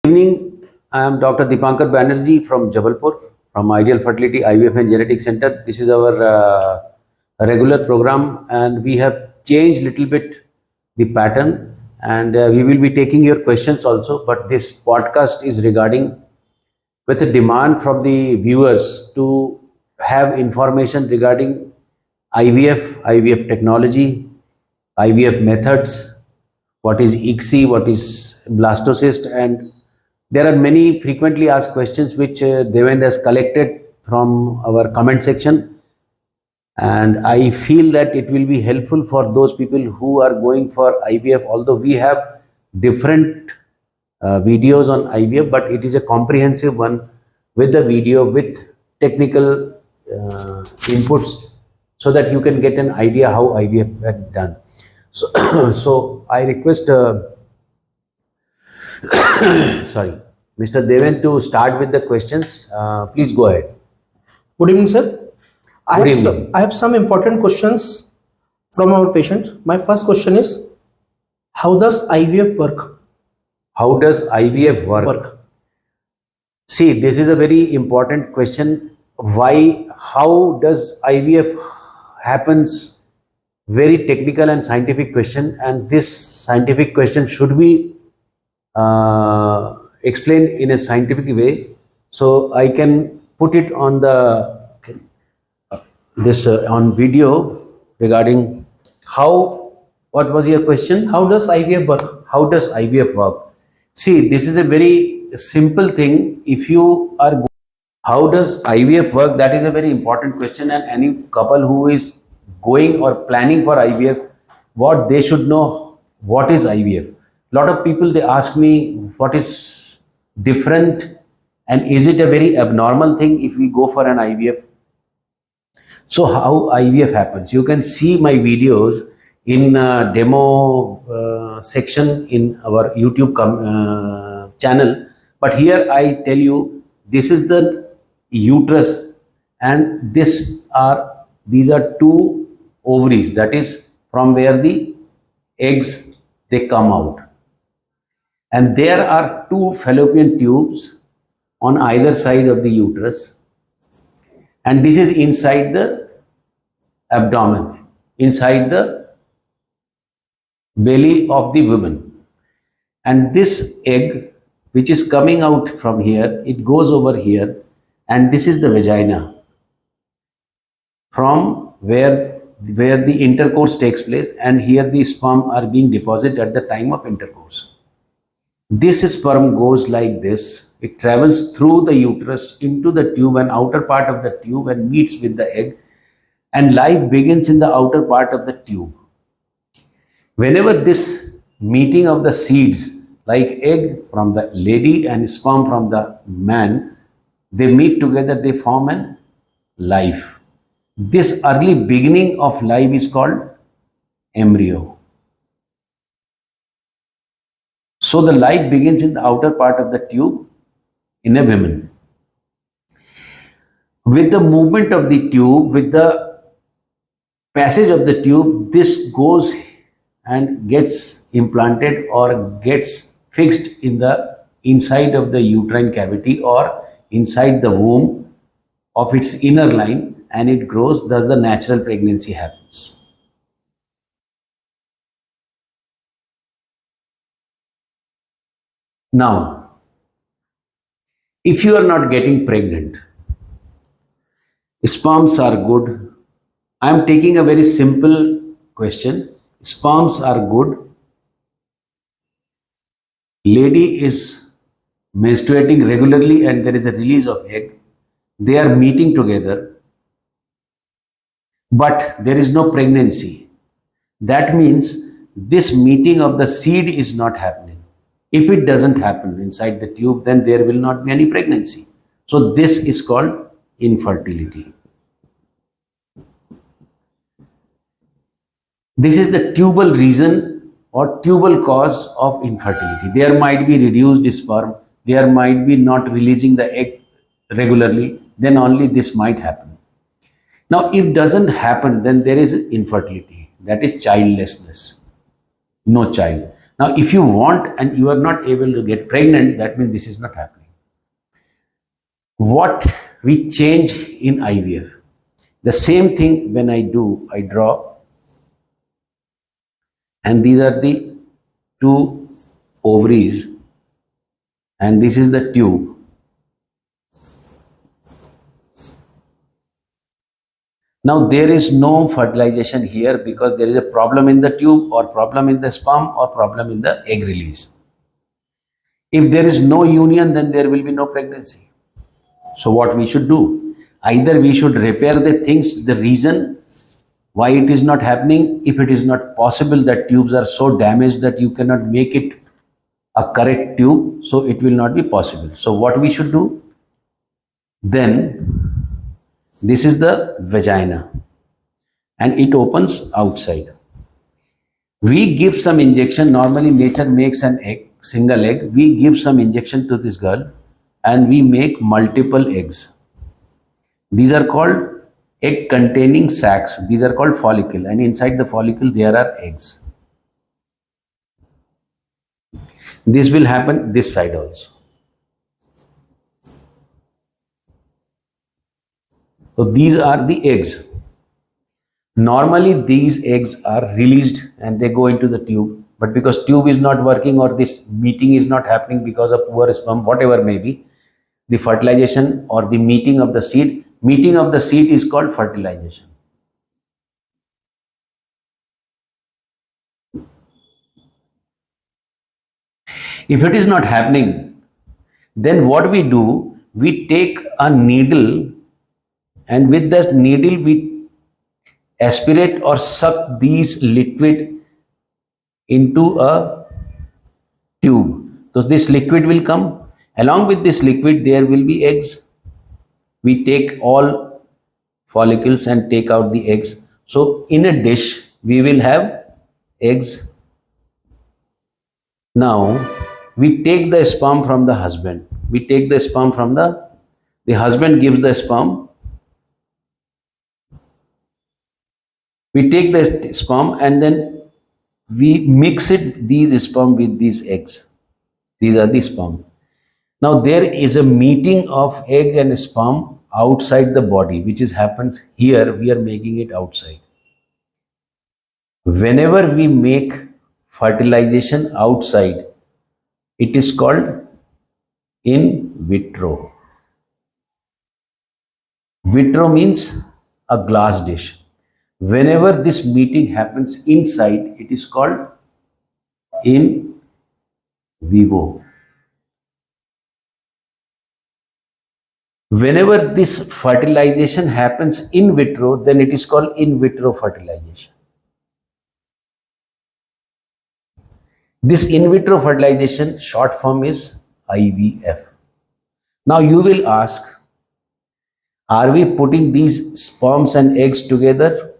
Good evening. I am Dr. Banerji from Jabalpur, from Ideal Fertility IVF and Genetic Center. This is our regular program, and we have changed little bit the pattern, and we will be taking your questions also. But this podcast is regarding with the demand from the viewers to have information regarding IVF technology, IVF methods, what is ICSI, what is blastocyst, and there are many frequently asked questions which Devendra has collected from our comment section, and I feel that it will be helpful for those people who are going for IVF. Although we have different videos on IVF, but it is a comprehensive one with the video, with technical inputs, so that you can get an idea how IVF is done. So, so I request sorry, Mr. Deven to start with the questions. Please go ahead. Good evening, sir. I have some important questions from our patient. My first question is, how does IVF work? How does IVF work? See, this is a very important question. Why? How does IVF happens? Very technical and scientific question, and this scientific question should be explained in a scientific way, so I can put it on the on video regarding how. What was your question? How does IVF work? How does IVF work? See, this is a very simple thing. If you are, how does IVF work? That is a very important question, and any couple who is going or planning for IVF, what they should know, what is IVF. A lot of people, they ask me what is different and is it a very abnormal thing if we go for an IVF. So how IVF happens? You can see my videos in demo section in our YouTube channel. But here I tell you, this is the uterus, and these are two ovaries, that is from where the eggs they come out. And there are two fallopian tubes on either side of the uterus, and this is inside the abdomen, inside the belly of the woman. And this egg which is coming out from here, it goes over here, and this is the vagina from where the intercourse takes place, and here the sperm are being deposited at the time of intercourse. This sperm goes like this. It travels through the uterus into the tube and outer part of the tube and meets with the egg, and life begins in the outer part of the tube. Whenever this meeting of the seeds, like egg from the lady and sperm from the man, they meet together, they form an life. This early beginning of life is called embryo. So the life begins in the outer part of the tube in a woman. With the movement of the tube, with the passage of the tube, this goes and gets implanted or gets fixed in the inside of the uterine cavity or inside the womb of its inner line, and it grows. Thus the natural pregnancy happens. Now, if you are not getting pregnant, sperms are good. I am taking a very simple question. Sperms are good. Lady is menstruating regularly and there is a release of egg. They are meeting together, but there is no pregnancy. That means this meeting of the seed is not happening. If it doesn't happen inside the tube, then there will not be any pregnancy. So this is called infertility. This is the tubal reason or tubal cause of infertility. There might be reduced sperm, there might be not releasing the egg regularly, then only this might happen. Now, if it doesn't happen, then there is infertility, that is childlessness, no child. Now, if you want and you are not able to get pregnant, that means this is not happening. What we change in IVF? The same thing when I do, I draw, and these are the two ovaries, and this is the tube. Now there is no fertilization here because there is a problem in the tube or problem in the sperm or problem in the egg release. If there is no union, then there will be no pregnancy. So what we should do? Either we should repair the things, the reason why it is not happening. If it is not possible, that tubes are so damaged that you cannot make it a correct tube, so it will not be possible. So what we should do? Then this is the vagina and it opens outside. We give some injection. Normally nature makes an egg, single egg. We give some injection to this girl and we make multiple eggs. These are called egg containing sacs. These are called follicle, and inside the follicle there are eggs. This will happen this side also. So these are the eggs. Normally these eggs are released and they go into the tube, but because tube is not working or this meeting is not happening because of poor sperm, whatever may be, the fertilization or the meeting of the seed is called fertilization. If it is not happening, then what we do, we take a needle and with this needle we aspirate or suck these liquid into a tube. So this liquid will come. Along with this liquid there will be eggs. We take all follicles and take out the eggs. So in a dish we will have eggs. Now we take the sperm from the husband. We take the sperm from the husband gives the sperm. We take the sperm and then we mix these sperm with these eggs. These are the sperm. Now there is a meeting of egg and sperm outside the body, which happens here. We are making it outside. Whenever we make fertilization outside, it is called in vitro. Vitro means a glass dish. Whenever this meeting happens inside, it is called in vivo. Whenever this fertilization happens in vitro, then it is called in vitro fertilization. This in vitro fertilization, short form is IVF. Now you will ask, are we putting these sperms and eggs together?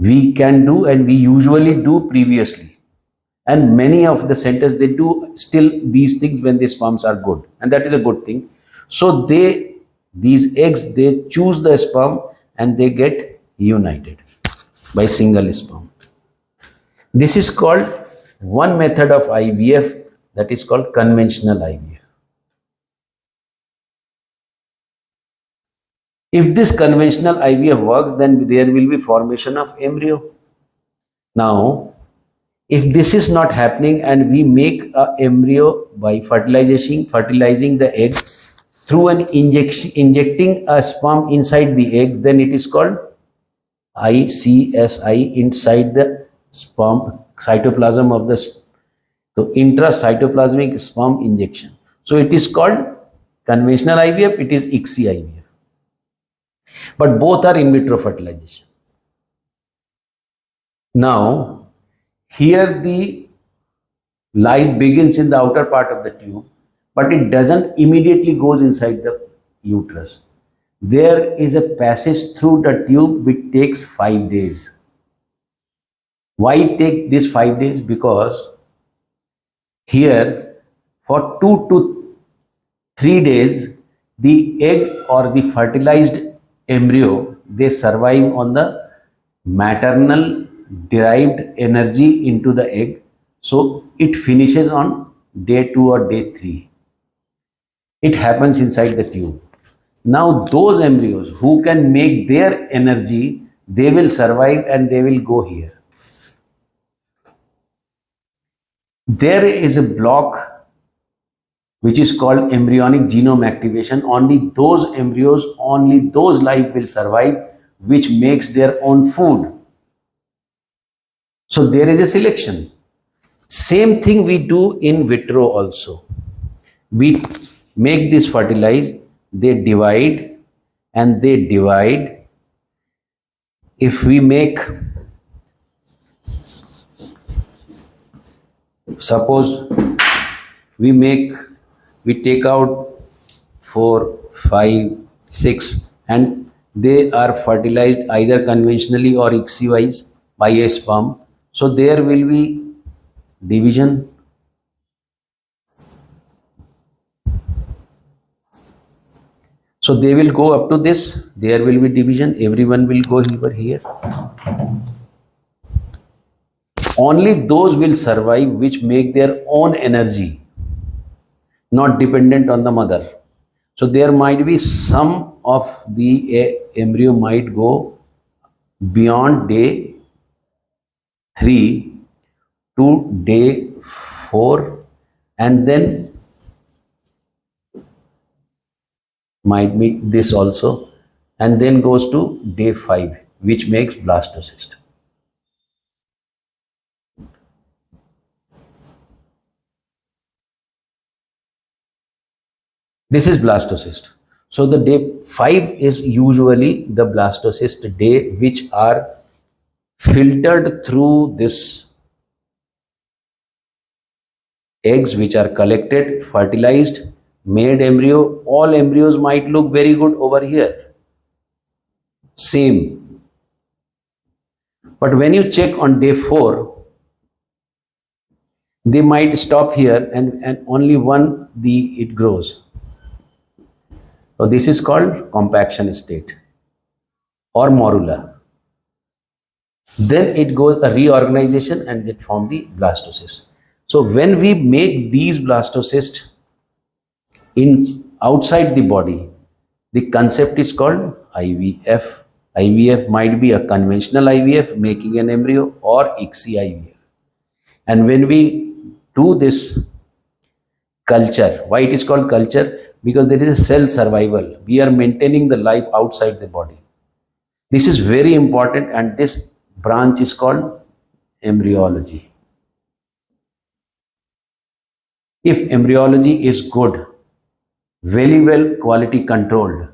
We can do, and we usually do previously. And many of the centers, they do still these things when the sperms are good. And that is a good thing. So these eggs, they choose the sperm and they get united by single sperm. This is called one method of IVF, that is called conventional IVF. If this conventional IVF works, then there will be formation of embryo. Now, if this is not happening and we make an embryo by fertilizing the egg through an injecting a sperm inside the egg, then it is called ICSI, inside the sperm cytoplasm of the intracytoplasmic sperm injection. So it is called conventional IVF, it is ICSI IVF. But both are in vitro fertilization. Now, here the life begins in the outer part of the tube, but it doesn't immediately goes inside the uterus. There is a passage through the tube which takes 5 days. Why take this 5 days? Because here for 2 to 3 days, the egg or the fertilized embryo, they survive on the maternal derived energy into the egg, So it finishes on day 2 or day 3. It happens inside the tube. Now those embryos who can make their energy, they will survive and they will go here. There is a block which is called embryonic genome activation. Only those embryos, only those life will survive which makes their own food. So there is a selection. Same thing we do in vitro also. We make this fertilize, they divide and they divide. If we make, suppose we take out 4, 5, 6 and they are fertilized either conventionally or ICSI wise by a sperm. So there will be division. So they will go up to this, there will be division, everyone will go over here. Only those will survive which make their own energy, not dependent on the mother. So there might be some of the embryo might go beyond day 3 to day 4 and then might be this also and then goes to day 5 which makes blastocyst. This is blastocyst. So the day 5 is usually the blastocyst day which are filtered through this eggs which are collected, fertilized, made embryo. All embryos might look very good over here. Same. But when you check on day 4, they might stop here and only one it grows. So this is called compaction state or morula. Then it goes a reorganization and it forms the blastocyst. So when we make these blastocysts in outside the body, the concept is called IVF. IVF might be a conventional IVF, making an embryo, or ICSI IVF. And when we do this culture, why it is called culture? Because there is a cell survival. We are maintaining the life outside the body. This is very important and this branch is called embryology. If embryology is good, very well quality controlled,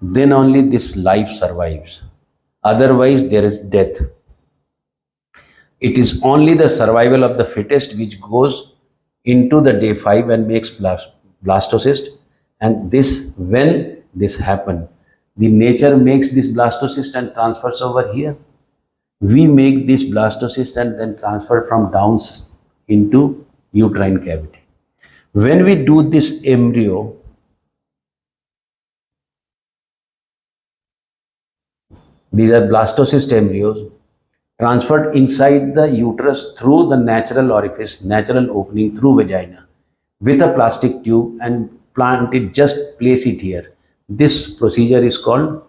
then only this life survives. Otherwise, there is death. It is only the survival of the fittest which goes into the day 5 and makes blastocyst. And this, when this happens, the nature makes this blastocyst and transfers over here. We make this blastocyst and then transfer from down into uterine cavity. When we do this embryo, these are blastocyst embryos transferred inside the uterus through the natural orifice, natural opening through vagina with a plastic tube and plant it, just place it here. This procedure is called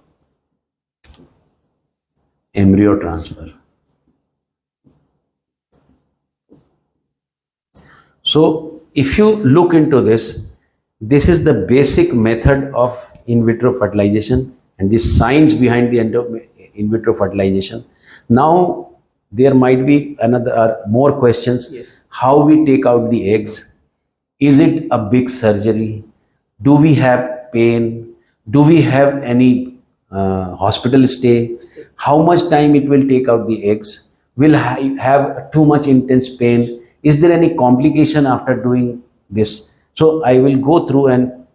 embryo transfer. So if you look into this, this is the basic method of in vitro fertilization and the science behind the in vitro fertilization. Now there might be more questions. Yes. How we take out the eggs? Is it a big surgery? Do we have pain? Do we have any hospital stay? How much time it will take out the eggs? Will I have too much intense pain? Is there any complication after doing this? So I will go through and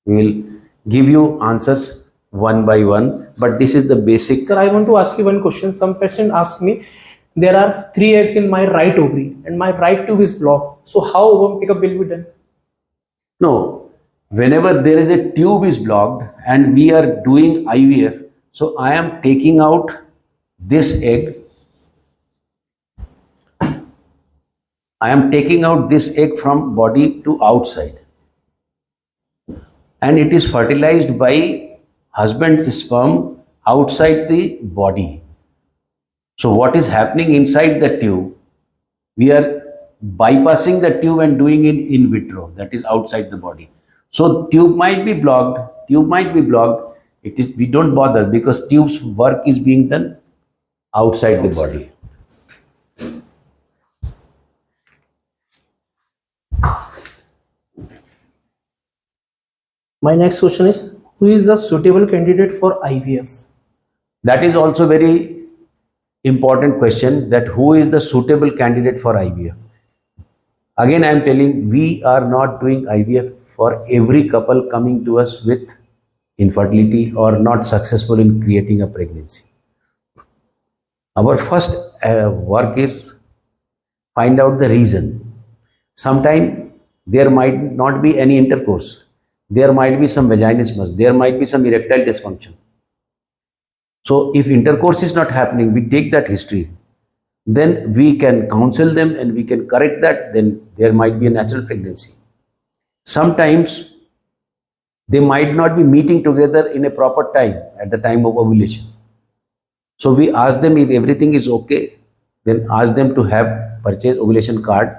will give you answers one by one, but this is the basic. Sir, I want to ask you one question. Some patient asked me, there are 3 eggs in my right ovary and my right tube is blocked. So how ovum pickup will be done? No, whenever there is a tube is blocked and we are doing IVF, so I am taking out this egg I am taking out this egg from body to outside, and it is fertilized by husband's sperm outside the body. So what is happening inside the tube? We are bypassing the tube and doing it in vitro, that is outside the body. So tube might be blocked, It is, we don't bother because tube's work is being done outside the body. My next question is, who is a suitable candidate for IVF? That is also very important question, that who is the suitable candidate for IVF. Again, I am telling, we are not doing IVF for every couple coming to us with infertility or not successful in creating a pregnancy. Our first work is find out the reason. Sometimes there might not be any intercourse. There might be some vaginismus. There might be some erectile dysfunction. So if intercourse is not happening, we take that history. Then we can counsel them and we can correct that. Then there might be a natural pregnancy. Sometimes they might not be meeting together in a proper time at the time of ovulation. So we ask them if everything is okay, then ask them to have purchase ovulation card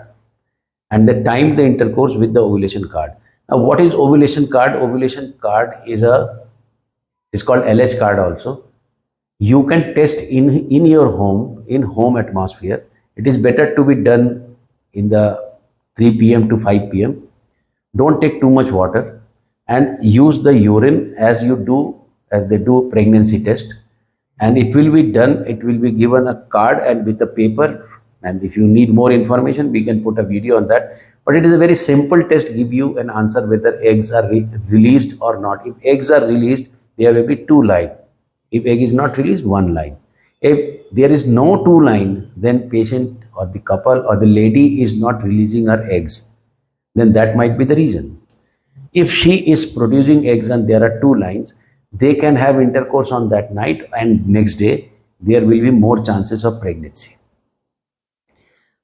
and the time the intercourse with the ovulation card. Now what is ovulation card? Ovulation card is called LH card also. You can test in your home, in home atmosphere. It is better to be done in the 3 p.m. to 5 p.m. Don't take too much water and use the urine as they do pregnancy test, and it will be done, it will be given a card and with a paper, and if you need more information we can put a video on that, but it is a very simple test, give you an answer whether eggs are released or not. If eggs are released, there will be 2 lines. If egg is not released, 1 line. If there is no 2 line, then patient or the couple or the lady is not releasing her eggs, then that might be the reason. If she is producing eggs and there are 2 lines, they can have intercourse on that night and next day there will be more chances of pregnancy.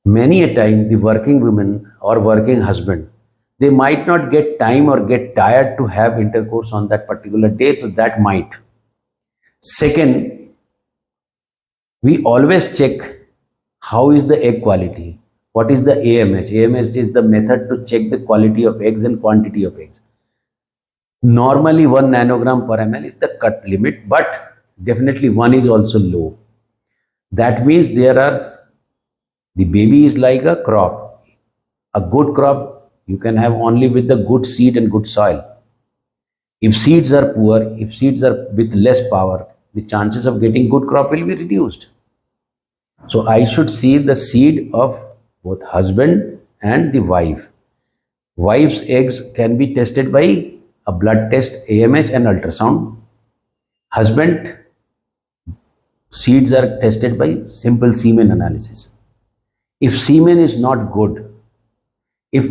Many a time the working woman or working husband, they might not get time or get tired to have intercourse on that particular day, so that might. Second, we always check how is the egg quality. What is the AMH? AMH is the method to check the quality of eggs and quantity of eggs. Normally 1 nanogram per ml is the cut limit, but definitely 1 is also low. That means the baby is like a crop. A good crop you can have only with the good seed and good soil. If seeds are poor, if seeds are with less power, the chances of getting good crop will be reduced. So I should see the seed of both husband and the wife. Wife's eggs can be tested by a blood test, AMH and ultrasound. Husband seeds are tested by simple semen analysis. If semen is not good, if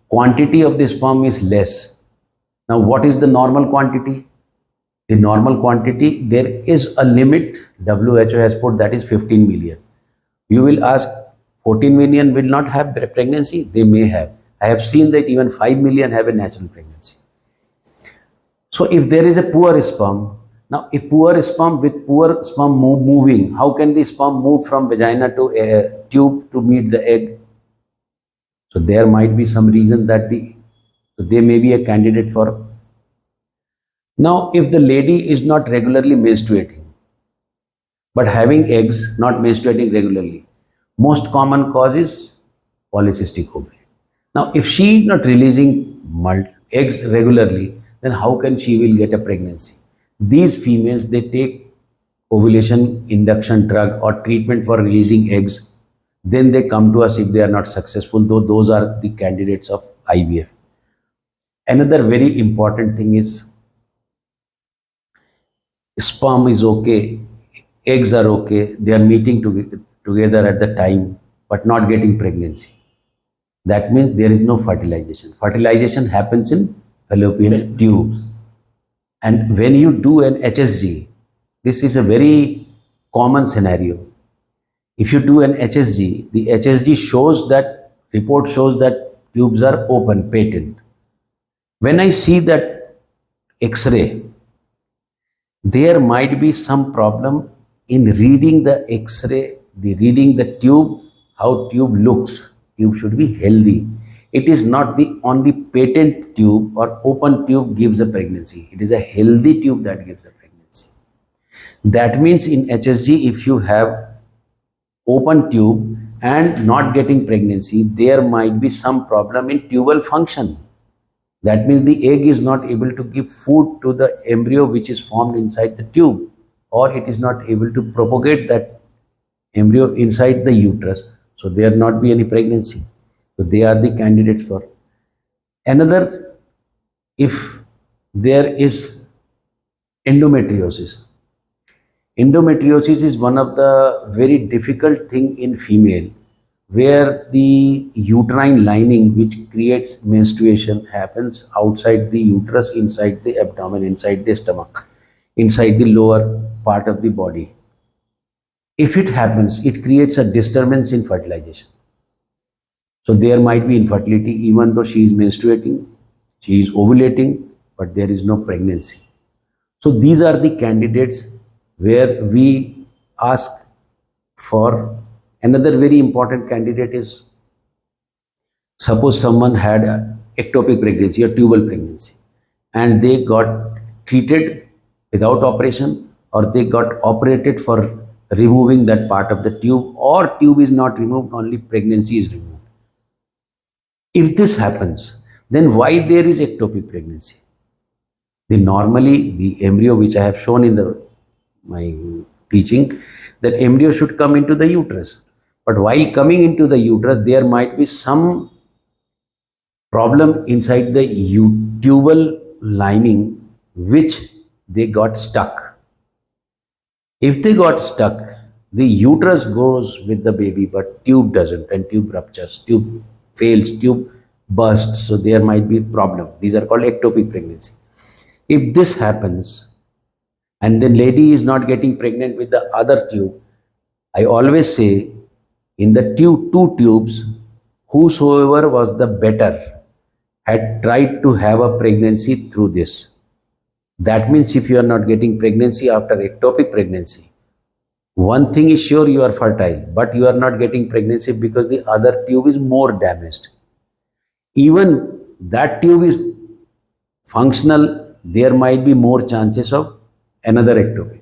quantity of the sperm is less, now what is the normal quantity? The normal quantity, there is a limit WHO has put, that is 15 million. You will ask, 14 million will not have pregnancy? They may have. I have seen that even 5 million have a natural pregnancy. So if there is a poor sperm, now if poor sperm with poor sperm moving, how can the sperm move from vagina to a tube to meet the egg? So there might be some reason that they may be a candidate for. Now if the lady is not regularly menstruating, but having eggs, not menstruating regularly, most common cause is polycystic ovary. Now if she is not releasing eggs regularly, then how can she will get a pregnancy? These females, they take ovulation induction drug or treatment for releasing eggs. Then they come to us if they are not successful, though those are the candidates of IVF. Another very important thing is sperm is okay, eggs are okay, they are meeting together at the time but not getting pregnancy. That means there is no fertilization. Fertilization happens in fallopian tubes. And when you do an HSG, this is a very common scenario. If you do an HSG, the HSG shows that report shows that tubes are open, patent. When I see that X-ray, there might be some problem in reading the X-ray, reading the tube, how tube looks. Tube should be healthy. It is not the only patent tube or open tube gives a pregnancy. It is a healthy tube that gives a pregnancy. That means in HSG, if you have open tube and not getting pregnancy, there might be some problem in tubal function. That means the egg is not able to give food to the embryo which is formed inside the tube, or it is not able to propagate that embryo inside the uterus. So there not be any pregnancy. So they are the candidates for. Another, if there is endometriosis. Endometriosis is one of the very difficult thing in female, where the uterine lining which creates menstruation happens outside the uterus, inside the abdomen, inside the stomach, inside the lower part of the body. If it happens, it creates a disturbance in fertilization. So there might be infertility even though she is menstruating, she is ovulating, but there is no pregnancy. So these are the candidates where we ask for. Another very important candidate is, suppose someone had an ectopic pregnancy or tubal pregnancy and they got treated without operation, or they got operated for removing that part of the tube, or tube is not removed, only pregnancy is removed. If this happens, then why there is ectopic pregnancy? Normally the embryo which I have shown in my teaching, that embryo should come into the uterus. But while coming into the uterus, there might be some problem inside the tubal lining which they got stuck. If they got stuck, the uterus goes with the baby, but tube doesn't, and tube ruptures, tube fails, tube bursts. So there might be problem. These are called ectopic pregnancy. If this happens, and then lady is not getting pregnant with the other tube, I always say, in the two tubes, whosoever was the better had tried to have a pregnancy through this. That means if you are not getting pregnancy after ectopic pregnancy, one thing is sure, you are fertile, but you are not getting pregnancy because the other tube is more damaged. Even that tube is functional, there might be more chances of another ectopic.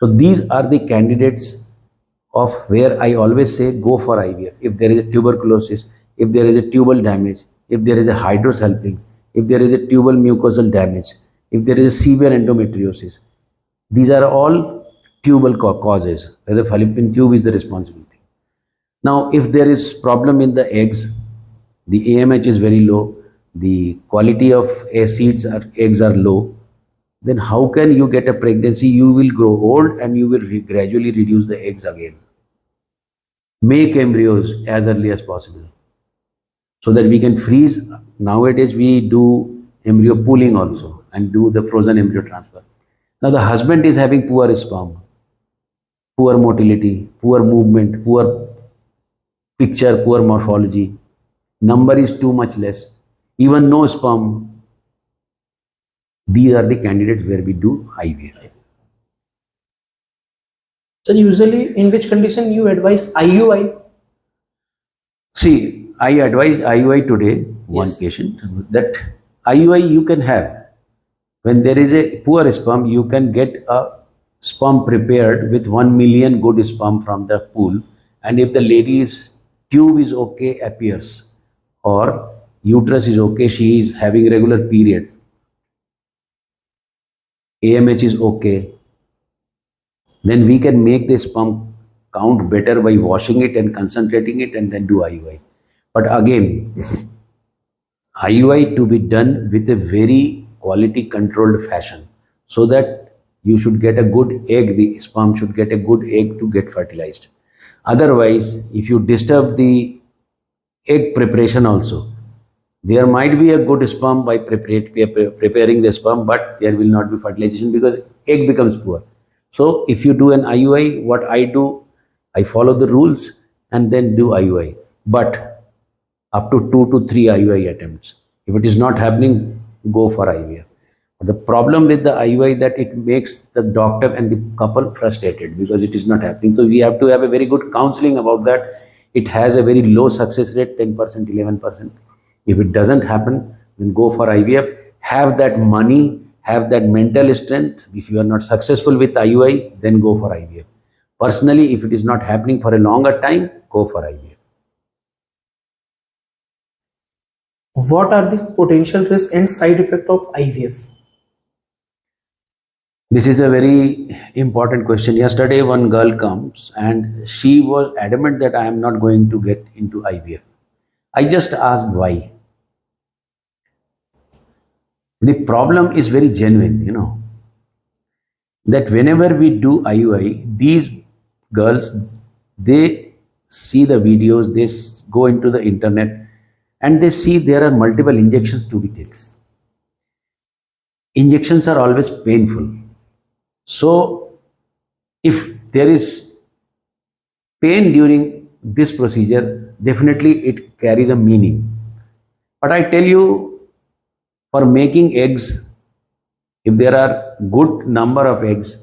So these are the candidates of where I always say go for IVF. If there is a tuberculosis, if there is a tubal damage, if there is a hydrosalpinx, if there is a tubal mucosal damage, if there is a severe endometriosis, these are all tubal causes, whether fallopian tube is the responsibility. Now, if there is problem in the eggs, the AMH is very low, the quality of eggs are low, then how can you get a pregnancy? You will grow old and you will gradually reduce the eggs again. Make embryos as early as possible so that we can freeze. Nowadays we do embryo pooling also and do the frozen embryo transfer. Now the husband is having poor sperm, poor motility, poor movement, poor picture, poor morphology, number is too much less, even no sperm. These are the candidates where we do IVF. So usually in which condition you advise IUI? See, I advised IUI today, one patient, that IUI you can have. When there is a poor sperm, you can get a sperm prepared with 1 million good sperm from the pool. And if the lady's tube is okay, appears, or uterus is okay, she is having regular periods, AMH is okay, then we can make the sperm count better by washing it and concentrating it and then do IUI. But again, IUI to be done with a very quality controlled fashion so that you should get a good egg, the sperm should get a good egg to get fertilized. Otherwise, if you disturb the egg preparation also, there might be a good sperm by preparing the sperm, but there will not be fertilization because egg becomes poor. So if you do an IUI, what I do, I follow the rules and then do IUI. But up to 2 to 3 IUI attempts. If it is not happening, go for IVF. The problem with the IUI that it makes the doctor and the couple frustrated because it is not happening. So we have to have a very good counseling about that. It has a very low success rate, 10%, 11%. If it doesn't happen, then go for IVF. Have that money, have that mental strength. If you are not successful with IUI, then go for IVF. Personally, if it is not happening for a longer time, go for IVF. What are the potential risks and side effects of IVF? This is a very important question. Yesterday, one girl comes and she was adamant that I am not going to get into IVF. I just asked why. The problem is very genuine, that whenever we do IUI, these girls, they see the videos, they go into the internet and they see there are multiple injections to be taken. Injections are always painful. So, if there is pain during this procedure, definitely it carries a meaning. But I tell you, for making eggs, if there are good number of eggs,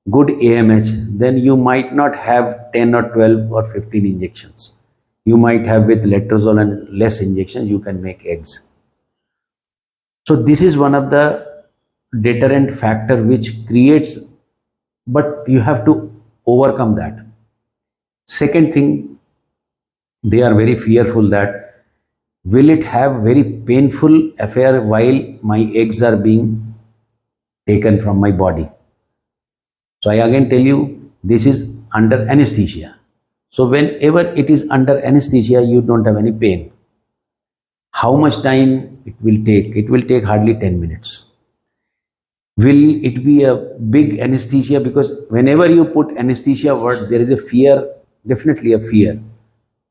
good AMH, then you might not have 10 or 12 or 15 injections. You might have with letrozole and less injections, you can make eggs. So this is one of the deterrent factor which creates, but you have to overcome that. Second thing, they are very fearful that will it have very painful affair while my eggs are being taken from my body. So I again tell you, this is under anesthesia. So whenever it is under anesthesia, you don't have any pain. How much time it will take? It will take hardly 10 minutes. Will it be a big anesthesia? Because whenever you put anesthesia word, there is a fear, definitely a fear.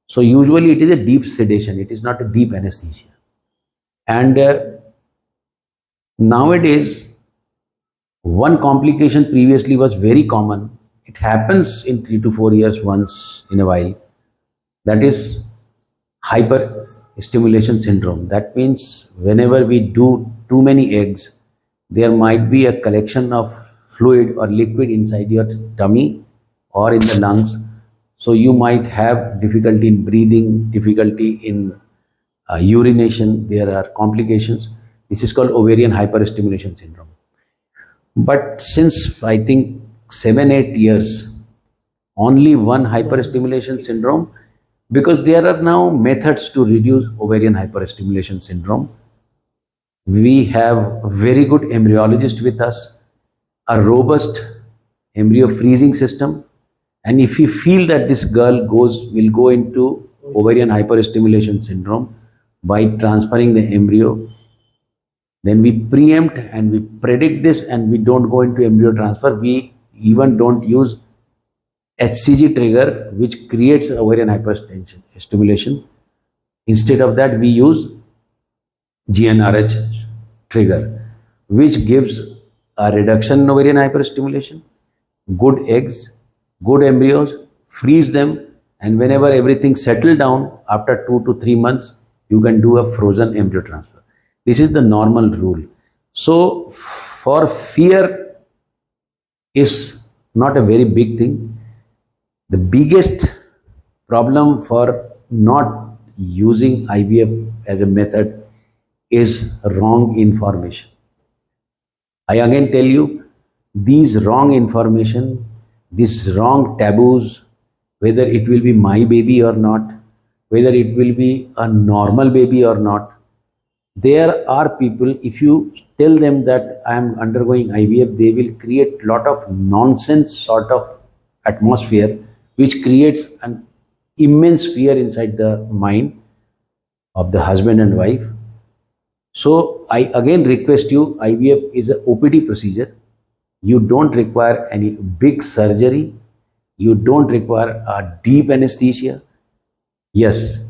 So usually it is a deep sedation. It is not a deep anesthesia. And nowadays, one complication previously was very common. It happens in 3 to 4 years once in a while. That is hyperstimulation syndrome. That means whenever we do too many eggs, there might be a collection of fluid or liquid inside your tummy or in the lungs. So you might have difficulty in breathing, difficulty in urination. There are complications. This is called ovarian hyperstimulation syndrome. But since I think 7-8 years, only one hyperstimulation syndrome, because there are now methods to reduce ovarian hyperstimulation syndrome. We have very good embryologist with us, a robust embryo freezing system, and if we feel that this girl will go into ovarian hyperstimulation syndrome by transferring the embryo, then we preempt and we predict this and we don't go into embryo transfer. We even don't use HCG trigger, which creates ovarian hyperstimulation. Instead of that, we use GnRH trigger, which gives a reduction in ovarian hyperstimulation, good eggs, good embryos, freeze them, and whenever everything settles down, after 2 to 3 months, you can do a frozen embryo transfer. This is the normal rule. So, for fear is not a very big thing. The biggest problem for not using IVF as a method is wrong information. I again tell you, these wrong information, these wrong taboos, whether it will be my baby or not, whether it will be a normal baby or not, there are people, if you tell them that I am undergoing IVF, they will create lot of nonsense sort of atmosphere, which creates an immense fear inside the mind of the husband and wife. So I again request you, IVF is a OPD procedure. You don't require any big surgery. You don't require a deep anesthesia. Yes,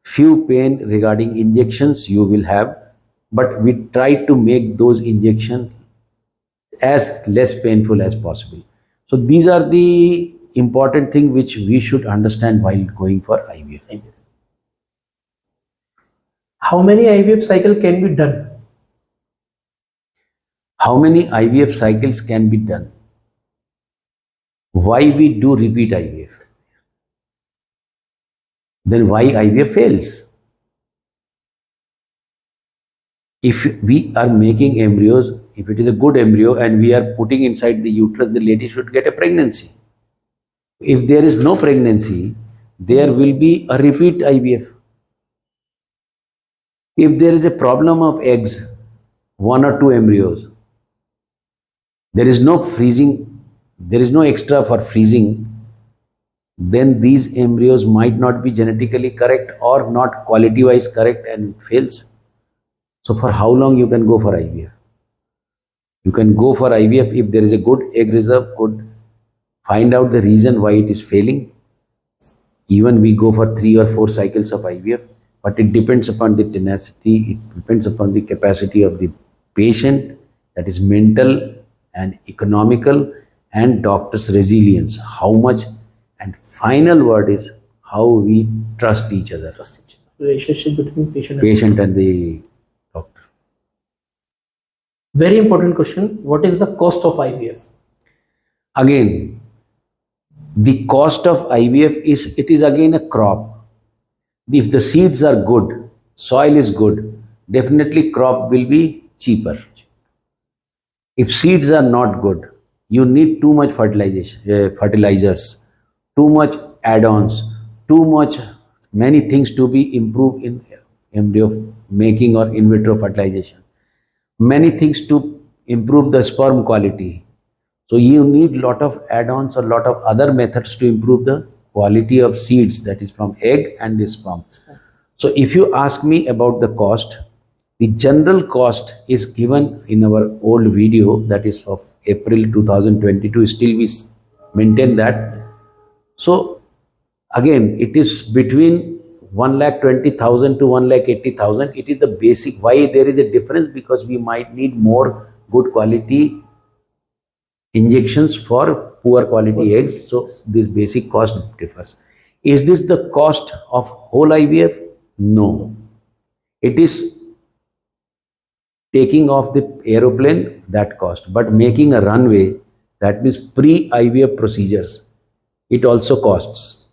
few pain regarding injections you will have, but we try to make those injections as less painful as possible. So these are the important things which we should understand while going for IVF. How many IVF cycle can be done? How many IVF cycles can be done? Why we do repeat IVF? Then why IVF fails? If we are making embryos, if it is a good embryo and we are putting inside the uterus, the lady should get a pregnancy. If there is no pregnancy, there will be a repeat IVF. If there is a problem of eggs, one or two embryos, there is no freezing, there is no extra for freezing, then these embryos might not be genetically correct or not quality-wise correct and fails. So for how long you can go for IVF? You can go for IVF if there is a good egg reserve, could find out the reason why it is failing. Even we go for 3 or 4 cycles of IVF, but it depends upon the tenacity, it depends upon the capacity of the patient, that is mental and economical, and doctor's resilience, how much, and final word is how we trust each other. Relationship between Patient and the doctor. Very important question. What is the cost of IVF? Again, the cost of IVF is, it is again a crop. If the seeds are good, soil is good, definitely crop will be cheaper. If seeds are not good, you need too much fertilizers, too much add-ons, too much, many things to be improved in embryo making or in vitro fertilization. Many things to improve the sperm quality. So you need lot of add-ons or lot of other methods to improve the quality of seeds, that is from egg and the sperm. So if you ask me about the cost, the general cost is given in our old video, that is of April 2022, still we maintain that. So again, it is between 1,20,000 to 1,80,000. It is the basic. Why there is a difference? Because we might need more good quality injections for poor quality eggs. So this basic cost differs. Is this the cost of whole IVF? No. It is taking off the aeroplane, that cost. But making a runway, that means pre-IVF procedures, it also costs.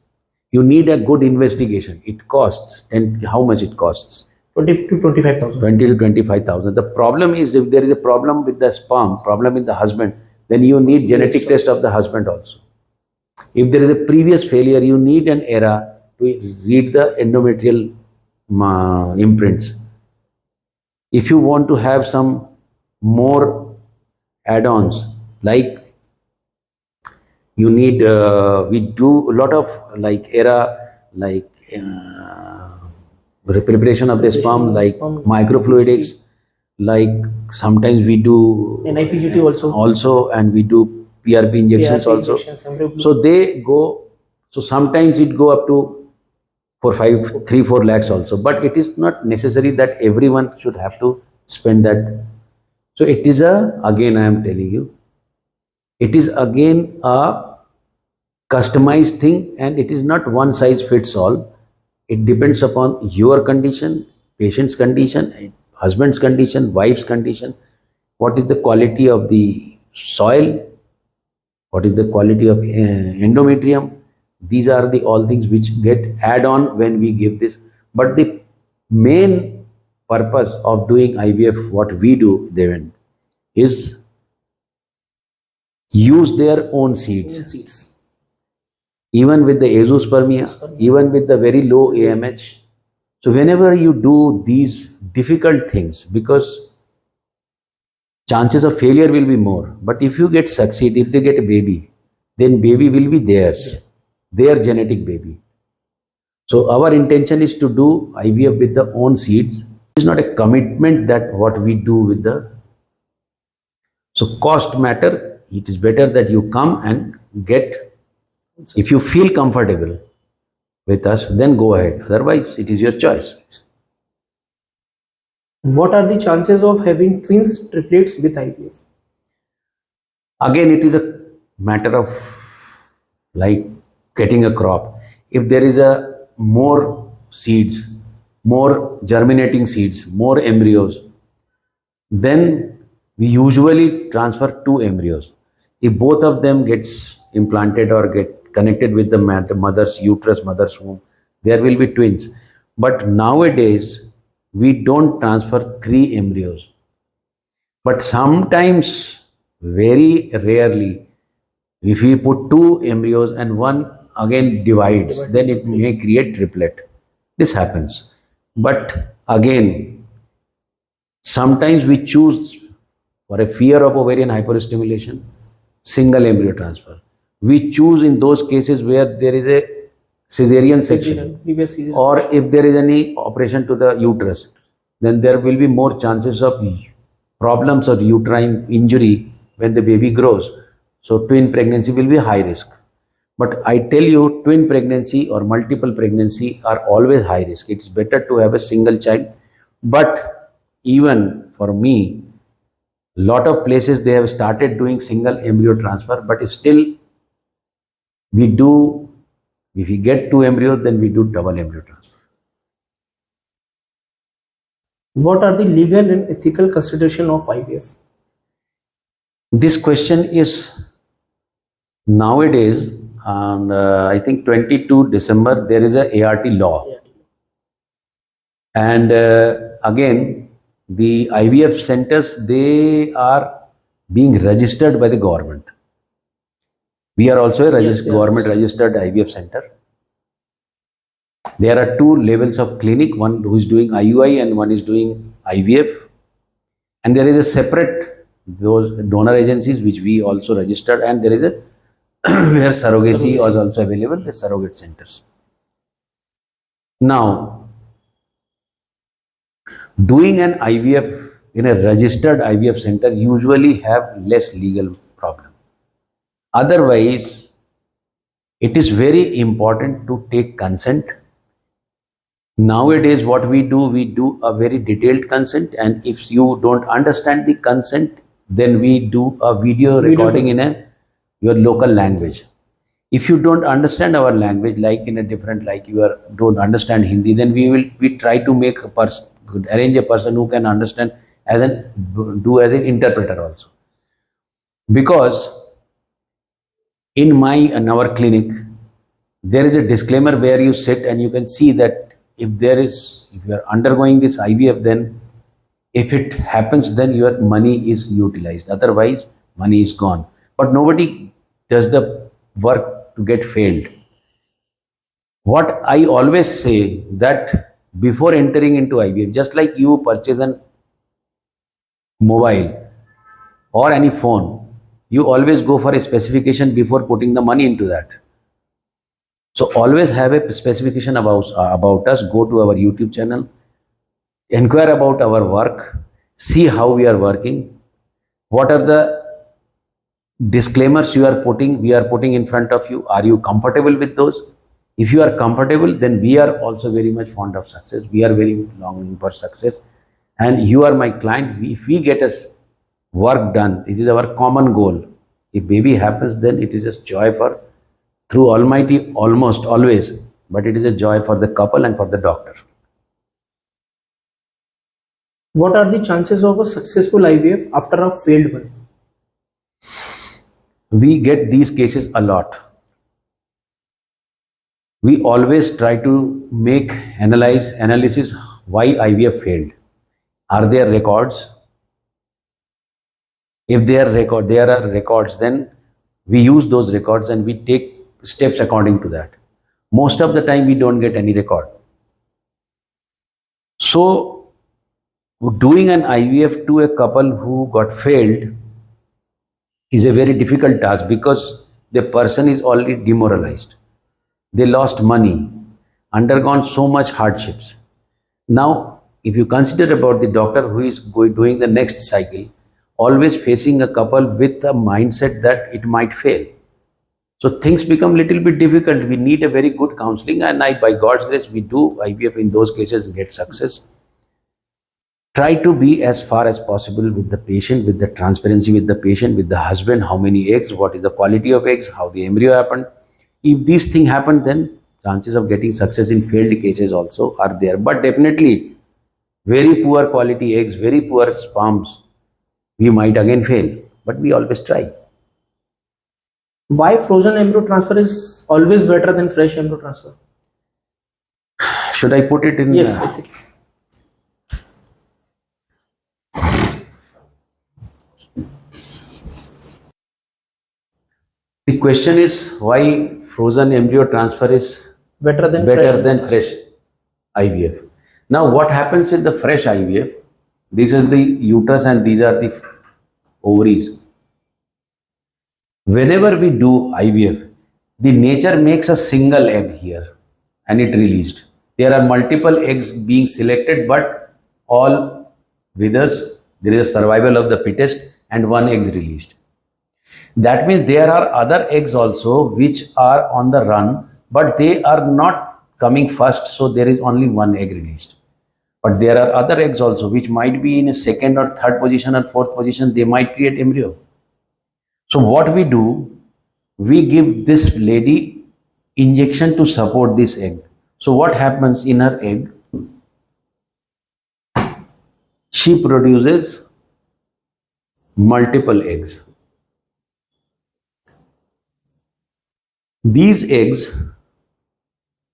You need a good investigation. It costs. And how much it costs? 20 to 25,000. 20 to 25,000. The problem is, if there is a problem with the sperm, problem in the husband, then you need genetic test of the husband also. If there is a previous failure, you need an ERA to read the endometrial imprints. If you want to have some more add-ons, like you need, we do a lot of like ERA, like preparation of the sperm, like microfluidics, like sometimes we do NIPGT also, and we do PRP injections also. So they go, so sometimes it go up to 3-4 lakhs also, but it is not necessary that everyone should have to spend that. So it is again I am telling you, it is again a customized thing, and it is not one size fits all. It depends upon your condition, patient's condition, husband's condition, wife's condition. What is the quality of the soil? What is the quality of endometrium? These are the all things which get add on when we give this. But the main purpose of doing IVF, what we do, Deven, is use their own seeds. Even with the azoospermia, even with the very low AMH. So whenever you do these difficult things, because chances of failure will be more. But if you get succeed, if they get a baby, then baby will be theirs, their genetic baby. So our intention is to do IVF with the own seeds. It is not a commitment that what we do with the. So cost matter. It is better that you come and get. If you feel comfortable with us, then go ahead. Otherwise, it is your choice. What are the chances of having twins, triplets with IVF? Again, it is a matter of like getting a crop. If there is a more seeds, more germinating seeds, more embryos, then we usually transfer 2 embryos. If both of them gets implanted or get connected with the mother's uterus, mother's womb, there will be twins. But nowadays, we don't transfer 3 embryos. But sometimes, very rarely, if we put 2 embryos and one again divides, then it may create triplet. This happens. But again, sometimes we choose, for a fear of ovarian hyperstimulation, single embryo transfer. We choose in those cases where there is a cesarean section, or if there is any operation to the uterus, then there will be more chances of problems or uterine injury when the baby grows. So twin pregnancy will be high risk. But I tell you, twin pregnancy or multiple pregnancy are always high risk. It's better to have a single child. But even for me, lot of places they have started doing single embryo transfer, but still we do, if we get 2 embryos, then we do double embryo transfer. What are the legal and ethical consideration of IVF? This question is nowadays, and I think 22 December, there is a ART law. And again, the IVF centers, they are being registered by the government. We are also a government registered IVF center. There are 2 levels of clinic, one who is doing IUI and one is doing IVF. And there is a separate, those donor agencies which we also registered, and there is a where surrogacy was also available, the surrogate centers. Now, doing an IVF in a registered IVF center usually have less legal problem. Otherwise, it is very important to take consent. Nowadays, what we do a very detailed consent, and if you don't understand the consent, then we do a video recording in your local language. If you don't understand our language, like in a different, like you don't understand Hindi, then we try to make a person, arrange a person who can understand as an interpreter also. Because in our clinic, there is a disclaimer where you sit and you can see that if you are undergoing this IVF, then if it happens, then your money is utilized. Otherwise, money is gone. But nobody does the work to get failed. What I always say that before entering into IVF, just like you purchase a mobile or any phone, you always go for a specification before putting the money into that. So always have a specification about us. Go to our YouTube channel, inquire about our work, see how we are working, what are the disclaimers we are putting in front of you. Are you comfortable with those? If you are comfortable, then we are also very much fond of success. We are very longing for success, and you are my client. If we get us work done, this is our common goal. If baby happens, then it is a joy through Almighty almost always, but it is a joy for the couple and for the doctor. What are the chances of a successful IVF after a failed one? We get these cases a lot. We always try to make analysis why IVF failed. Are there records? If there are records, then we use those records and we take steps according to that. Most of the time we don't get any record. So doing an IVF to a couple who got failed is a very difficult task, because the person is already demoralized. They lost money, undergone so much hardships. Now, if you consider about the doctor who is doing the next cycle, always facing a couple with a mindset that it might fail. So things become little bit difficult. We need a very good counseling, and by God's grace, we do IVF in those cases and get success. Try to be as far as possible with the patient, with the transparency with the patient, with the husband, how many eggs, what is the quality of eggs, how the embryo happened. If these things happen, then chances of getting success in failed cases also are there. But definitely, very poor quality eggs, very poor sperms, we might again fail, but we always try. Why frozen embryo transfer is always better than fresh embryo transfer? Should I put it in? Yes, basically. The question is why frozen embryo transfer is Better than better than fresh IVF. Now, what happens in the fresh IVF? This is the uterus and these are the ovaries. Whenever we do IVF, the nature makes a single egg here and it released. There are multiple eggs being selected, but all withers. There is a survival of the fittest and one egg is released. That means there are other eggs also which are on the run, but they are not coming first, so there is only one egg released. But there are other eggs also which might be in a second or third position or fourth position, they might create embryo. So what we do, we give this lady injection to support this egg. So what happens in her egg? She produces multiple eggs. These eggs,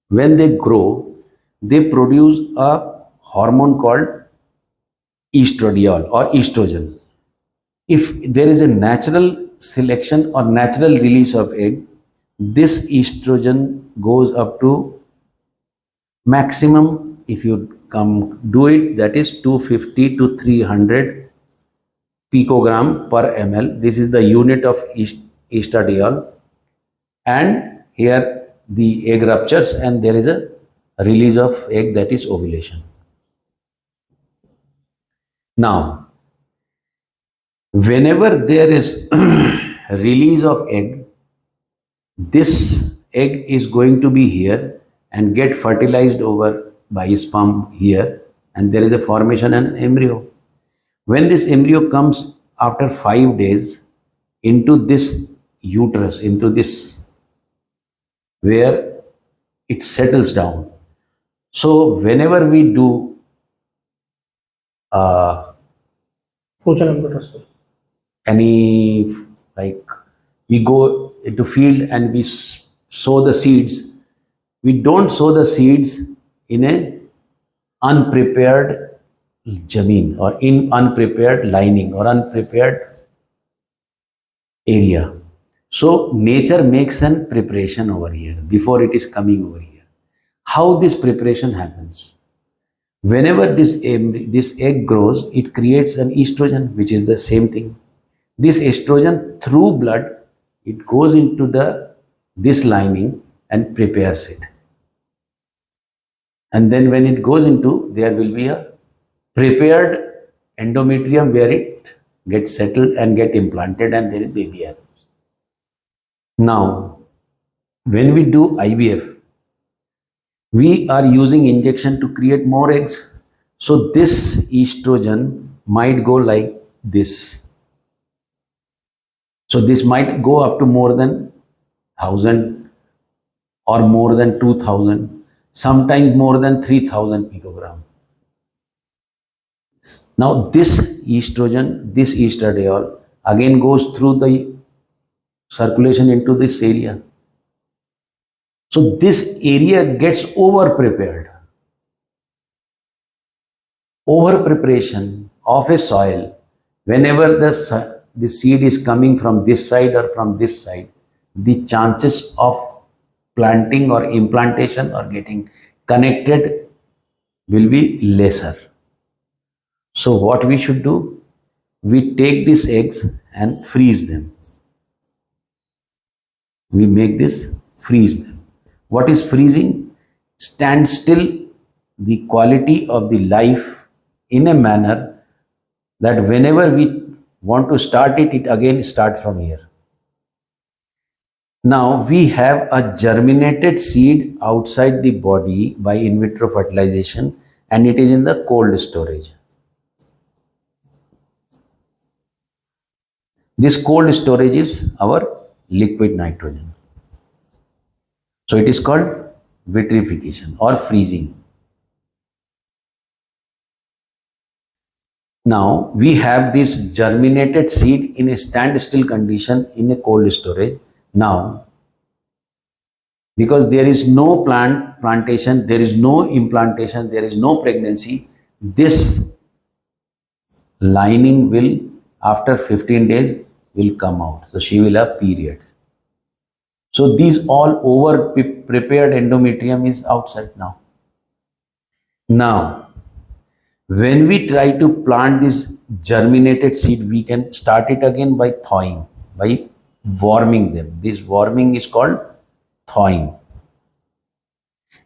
when they grow, they produce a hormone called estradiol or estrogen. If there is a natural selection or natural release of egg, this estrogen goes up to maximum, if you come do it, that is 250 to 300 picogram per ml. This is the unit of estradiol. And here the egg ruptures and there is a release of egg, that is ovulation. Now, whenever there is release of egg, this egg is going to be here and get fertilized over by sperm here, and there is a formation and embryo. When this embryo comes after 5 days into this uterus, into this where it settles down. So whenever we do frozen embryo transfer, any, like we go into field and we sow the seeds, we don't sow the seeds in a unprepared jameen or in unprepared lining or unprepared area. So nature makes an preparation over here before it is coming over here. How this preparation happens? Whenever this egg grows, it creates an estrogen, which is the same thing. This estrogen through blood, it goes into this lining and prepares it. And then when it goes into, there will be a prepared endometrium where it gets settled and get implanted and there is baby happens. Now, when we do IVF, we are using injection to create more eggs. So this estrogen might go like this. So this might go up to more than 1,000 or more than 2,000, sometimes more than 3,000 picogram. Now this estrogen, this estradiol again goes through the circulation into this area. So this area gets over prepared. Over preparation of a soil, whenever the seed is coming from this side or from this side, the chances of planting or implantation or getting connected will be lesser. So what we should do? We take these eggs and freeze them. We make this, freeze them. What is freezing? Stand still the quality of the life in a manner that whenever we want to start it, it again start from here. Now we have a germinated seed outside the body by in vitro fertilization and it is in the cold storage. This cold storage is our liquid nitrogen. So it is called vitrification or freezing. Now we have this germinated seed in a standstill condition in a cold storage. Now, because there is no plantation, there is no implantation, there is no pregnancy, this lining will, after 15 days, will come out. So she will have periods. So these all over prepared endometrium is outside now. Now, when we try to plant this germinated seed, we can start it again by thawing, by warming them. This warming is called thawing.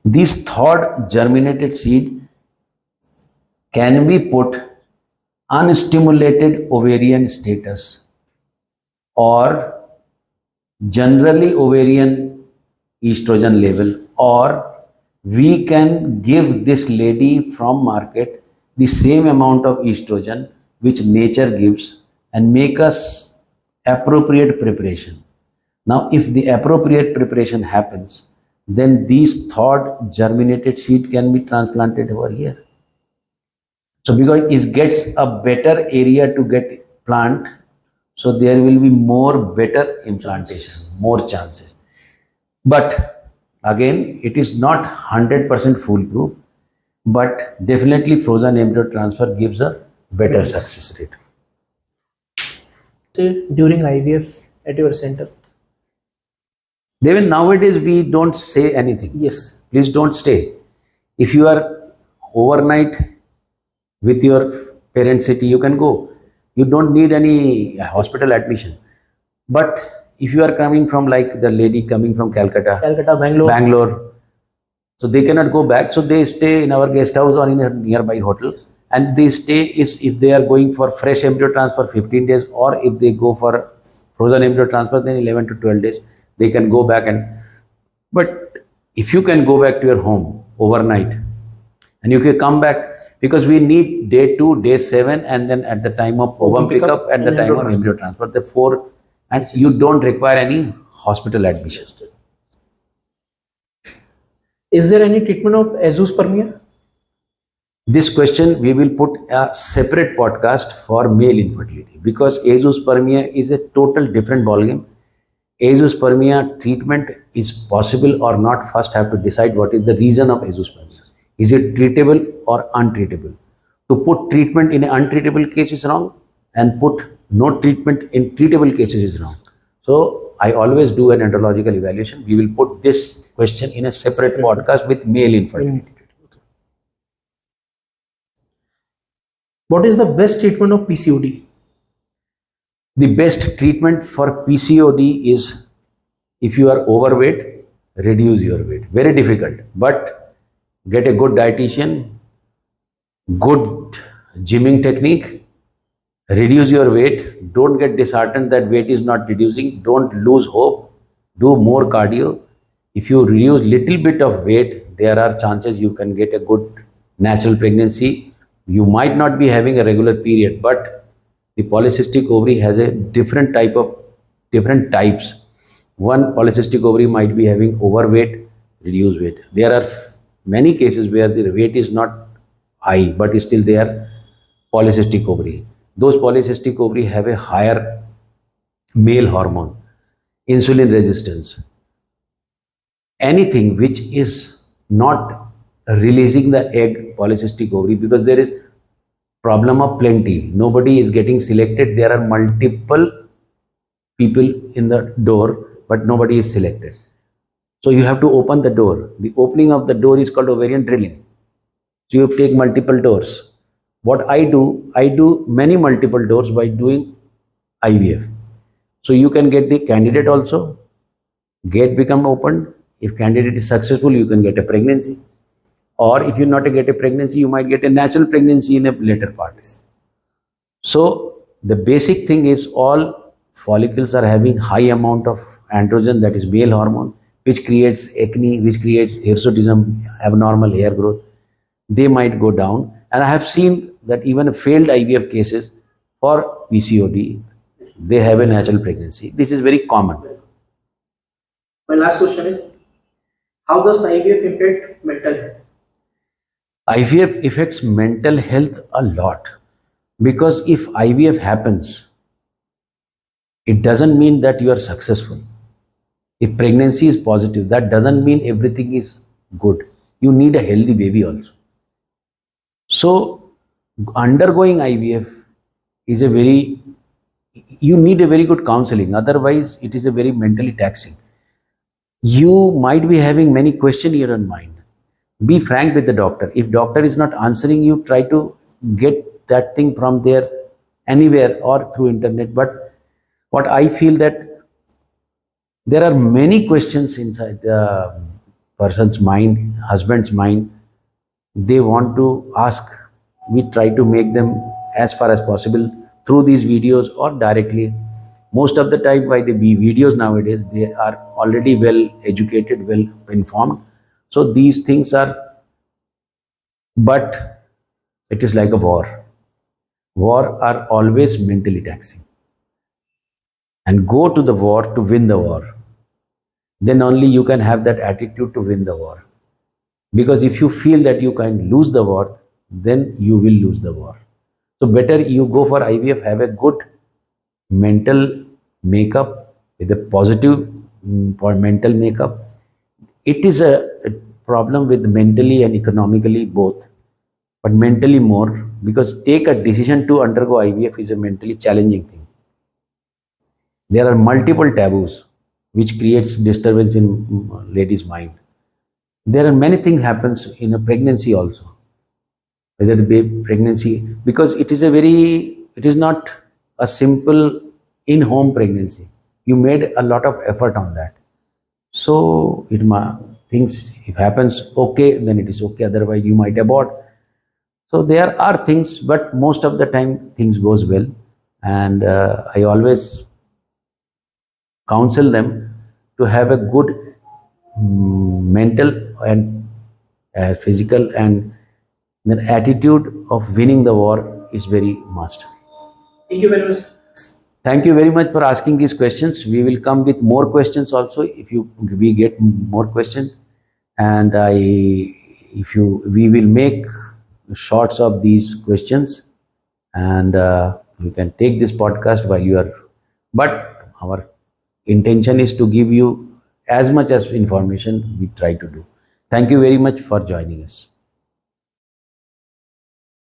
This thawed germinated seed can be put unstimulated ovarian status or generally ovarian estrogen level, or we can give this lady from market the same amount of estrogen which nature gives and make us appropriate preparation. Now, if the appropriate preparation happens, then these thawed germinated seed can be transplanted over here. So because it gets a better area to get plant, so there will be more better implantation, more chances. But again, it is not 100% foolproof, but definitely frozen embryo transfer gives a better success rate. Say during IVF at your center. Even nowadays we don't say anything. Yes. Please don't stay. If you are overnight with your parent city, you can go. You don't need any hospital admission. But if you are coming from, like the lady coming from Calcutta, Bangalore, so they cannot go back. So they stay in our guest house or in a nearby hotels. And they stay is if they are going for fresh embryo transfer 15 days, or if they go for frozen embryo transfer, then 11 to 12 days they can go back. And but if you can go back to your home overnight and you can come back, because we need day 2, day 7, and then at the time of ovum pickup and the time of embryo transfer, the 4, and you don't require any hospital admission. Is there any treatment of azoospermia? This question we will put a separate podcast for male infertility, because azoospermia is a total different ballgame. Azoospermia treatment is possible or not. First have to decide what is the reason of azoospermia. Is it treatable or untreatable? To put treatment in an untreatable case is wrong, and put no treatment in treatable cases is wrong. So I always do an andrological evaluation. We will put this question in a separate podcast with male infertility. What is the best treatment of PCOD? The best treatment for PCOD is, if you are overweight, reduce your weight. Very difficult, but get a good dietitian, good gymming technique, reduce your weight. Don't get disheartened that weight is not reducing. Don't lose hope. Do more cardio. If you reduce little bit of weight, there are chances you can get a good natural pregnancy. You might not be having a regular period, but the polycystic ovary has a different types. One polycystic ovary might be having overweight, reduce weight. There are many cases where the weight is not high, but still they are polycystic ovary. Those polycystic ovary have a higher male hormone, insulin resistance. Anything which is not releasing the egg, polycystic ovary, because there is problem of plenty. Nobody is getting selected. There are multiple people in the door, but nobody is selected. So you have to open the door. The opening of the door is called ovarian drilling. So you take multiple doors. What I do many multiple doors by doing IVF. So you can get the candidate also, gate become opened. If candidate is successful, you can get a pregnancy. Or if you not get a pregnancy, you might get a natural pregnancy in a later part. So the basic thing is all follicles are having high amount of androgen, that is male hormone, which creates acne, which creates hirsutism, abnormal hair growth. They might go down. And I have seen that even failed IVF cases for PCOD, they have a natural pregnancy. This is very common. My last question is, How does IVF impact mental health? IVF affects mental health a lot, because if IVF happens, it doesn't mean that you are successful. If pregnancy is positive, that doesn't mean everything is good. You need a healthy baby also. So undergoing IVF is you need a very good counseling. Otherwise, it is a very mentally taxing. You might be having many questions in your mind. Be frank with the doctor. If doctor is not answering you, try to get that thing from there, anywhere or through internet. But what I feel that there are many questions inside the person's mind, husband's mind. They want to ask. We try to make them as far as possible through these videos or directly. Most of the time by the videos nowadays, they are already well educated, well informed. So these things are, but it is like a war. War are always mentally taxing. And go to the war to win the war. Then only you can have that attitude to win the war. Because if you feel that you can lose the war, then you will lose the war. So better you go for IVF, have a good mental makeup with a positive mental makeup. It is a problem with mentally and economically both, but mentally more, because take a decision to undergo IVF is a mentally challenging thing. There are multiple taboos which creates disturbance in lady's mind. There are many things happens in a pregnancy also. Whether the baby pregnancy, because it is not a simple in-home pregnancy. You made a lot of effort on that. So things, if happens okay, then it is okay. Otherwise you might abort. So there are things, but most of the time things goes well. And I always counsel them to have a good mental and physical, and the attitude of winning the war is very must. Thank you very much. Thank you very much for asking these questions. We will come with more questions also if we get more questions, and we will make shots of these questions, and you can take this podcast while you are. But our intention is to give you as much as information we try to do. Thank you very much for joining us.